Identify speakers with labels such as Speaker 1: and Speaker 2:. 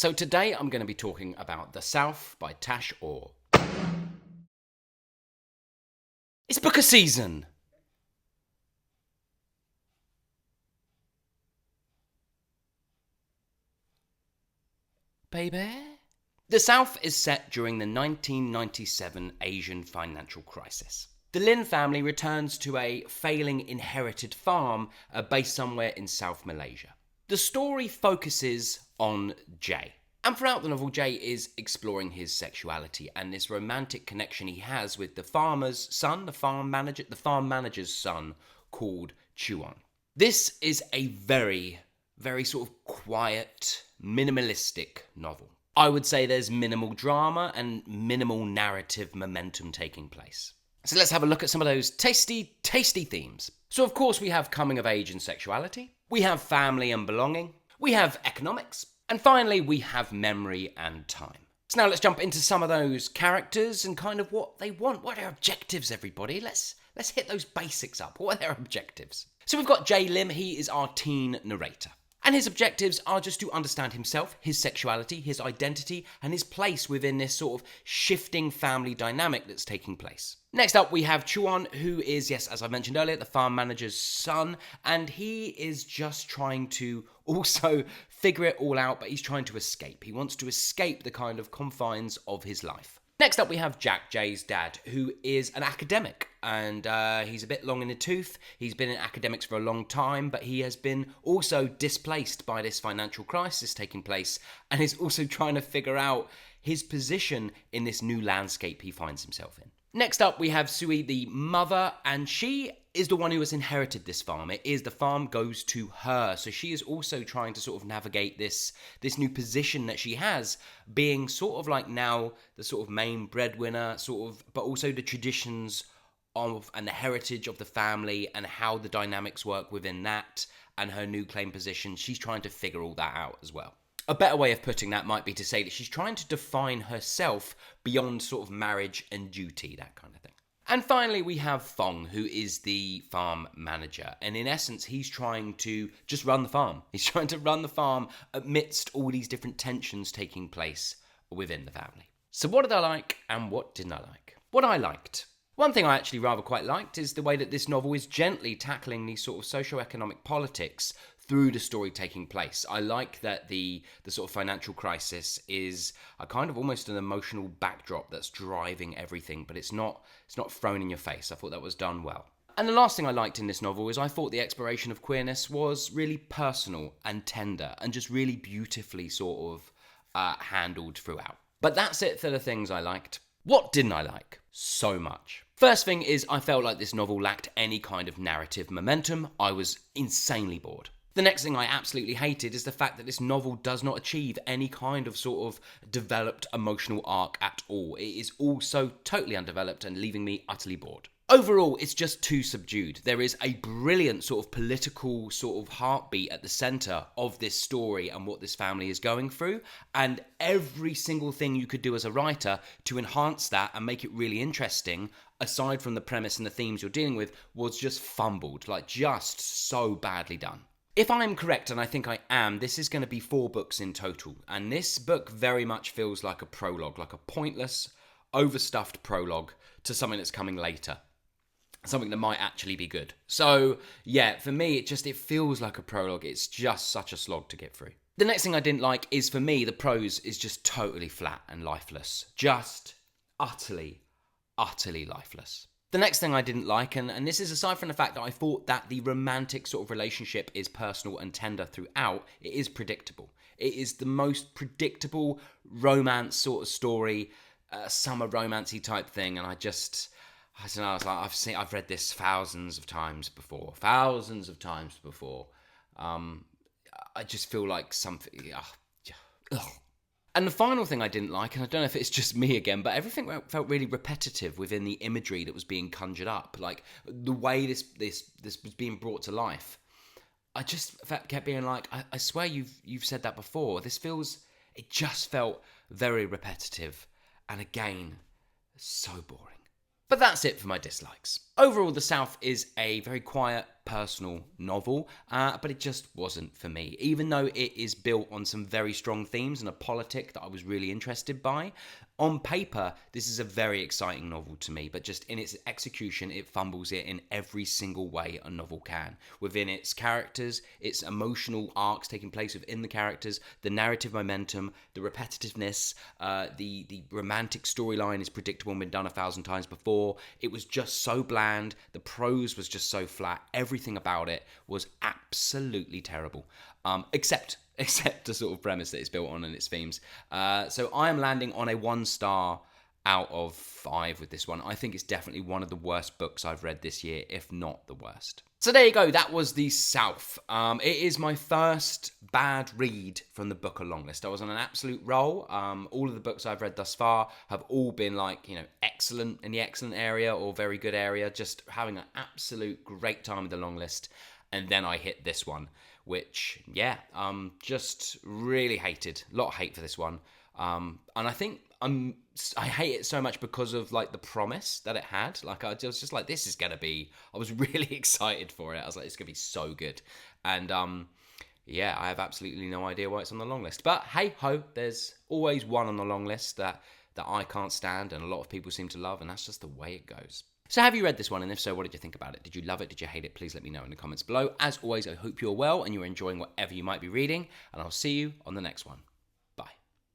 Speaker 1: So today I'm going to be talking about The South by Tash Aw. It's booker season! Baby? The South is set during the 1997 Asian financial crisis. The Lin family returns to a failing inherited farm based somewhere in South Malaysia. The story focuses on Jay. And throughout the novel, Jay is exploring his sexuality and this romantic connection he has with the farmer's son, the farm manager's son, called Chuan. This is a very sort of quiet, minimalistic novel. I would say there's minimal drama and minimal narrative momentum taking place. So let's have a look at some of those tasty themes. So of course we have coming of age and sexuality, we have family and belonging, we have economics, and finally we have memory and time. So now let's jump into some of those characters and kind of what they want. What are their objectives, everybody? Let's hit those basics up. What are their objectives? So we've got Jay Lim, he is our teen narrator. And his objectives are just to understand himself, his sexuality, his identity, and his place within this sort of shifting family dynamic that's taking place. Next up, we have Chuan, who is, yes, as I mentioned earlier, the farm manager's son, and he is just trying to also figure it all out, but he's trying to escape. He wants to escape the kind of confines of his life. Next up, we have Jack, Jay's dad, who is an academic, and he's a bit long in the tooth. He's been in academics for a long time, but he has been also displaced by this financial crisis taking place, and is also trying to figure out his position in this new landscape he finds himself in. Next up, we have Sui, the mother, and she is the one who has inherited this farm. It is the farm goes to her, so she is also trying to sort of navigate this new position that she has, being sort of like now the sort of main breadwinner, sort of, but also the traditions of and the heritage of the family and how the dynamics work within that, and her new claim position. She's trying to figure all that out as well. A better way of putting that might be to say that she's trying to define herself beyond sort of marriage and duty, that kind of thing. And finally, we have Fong, who is the farm manager. And in essence, he's trying to just run the farm. He's trying to run the farm amidst all these different tensions taking place within the family. So what did I like and what didn't I like? What I liked. One thing I actually rather quite liked is the way that this novel is gently tackling these sort of socio-economic politics through the story taking place. I like that the sort of financial crisis is a kind of almost an emotional backdrop that's driving everything, but it's not thrown in your face. I thought that was done well. And the last thing I liked in this novel is I thought the exploration of queerness was really personal and tender and just really beautifully sort of handled throughout. But that's it for the things I liked. What didn't I like? So much. First thing is I felt like this novel lacked any kind of narrative momentum. I was insanely bored. The next thing I absolutely hated is the fact that this novel does not achieve any kind of sort of developed emotional arc at all. It is all so totally undeveloped and leaving me utterly bored. Overall, it's just too subdued. There is a brilliant sort of political sort of heartbeat at the centre of this story and what this family is going through, and every single thing you could do as a writer to enhance that and make it really interesting, aside from the premise and the themes you're dealing with, was just fumbled, like just so badly done. If I'm correct, and I think I am, this is going to be 4 books in total, and this book very much feels like a prologue, like a pointless, overstuffed prologue to something that's coming later. Something that might actually be good. So, yeah, for me, it feels like a prologue. It's just such a slog to get through. The next thing I didn't like is, for me, the prose is just totally flat and lifeless. Just utterly lifeless. The next thing I didn't like, and this is aside from the fact that I thought that the romantic sort of relationship is personal and tender throughout, it is predictable. It is the most predictable romance sort of story, summer romancy type thing, and I don't know, I was like, I've read this thousands of times before. I just feel like something, ugh. And the final thing I didn't like, and I don't know if it's just me again, but everything felt really repetitive within the imagery that was being conjured up. Like, the way this was being brought to life. I just kept being like, I swear you've said that before. It just felt very repetitive. And again, so boring. But that's it for my dislikes. Overall, The South is a very quiet, personal novel, but it just wasn't for me. Even though it is built on some very strong themes and a politic that I was really interested by, on paper, this is a very exciting novel to me, but just in its execution, it fumbles it in every single way a novel can. Within its characters, its emotional arcs taking place within the characters, the narrative momentum, the repetitiveness, the romantic storyline is predictable and been done 1,000 times before. It was just so bland. The prose was just so flat. Everything about it was absolutely terrible. Except the sort of premise that it's built on and its themes. So I am landing on a 1 star out of 5 with this one. I think it's definitely one of the worst books I've read this year, if not the worst. So there you go, that was The South. It is my first bad read from the book Longlist. I was on an absolute roll. All of the books I've read thus far have all been excellent in the excellent area or very good area, just having an absolute great time with the Longlist. And then I hit this one, which, just really hated. A lot of hate for this one. And I think I hate it so much because of the promise that it had. I was just like, this is going to be, I was really excited for it. I was like, it's going to be so good. And I have absolutely no idea why it's on the long list. But hey ho, there's always one on the long list that I can't stand and a lot of people seem to love, and that's just the way it goes. So have you read this one? And if so, what did you think about it? Did you love it? Did you hate it? Please let me know in the comments below. As always, I hope you're well and you're enjoying whatever you might be reading, and I'll see you on the next one.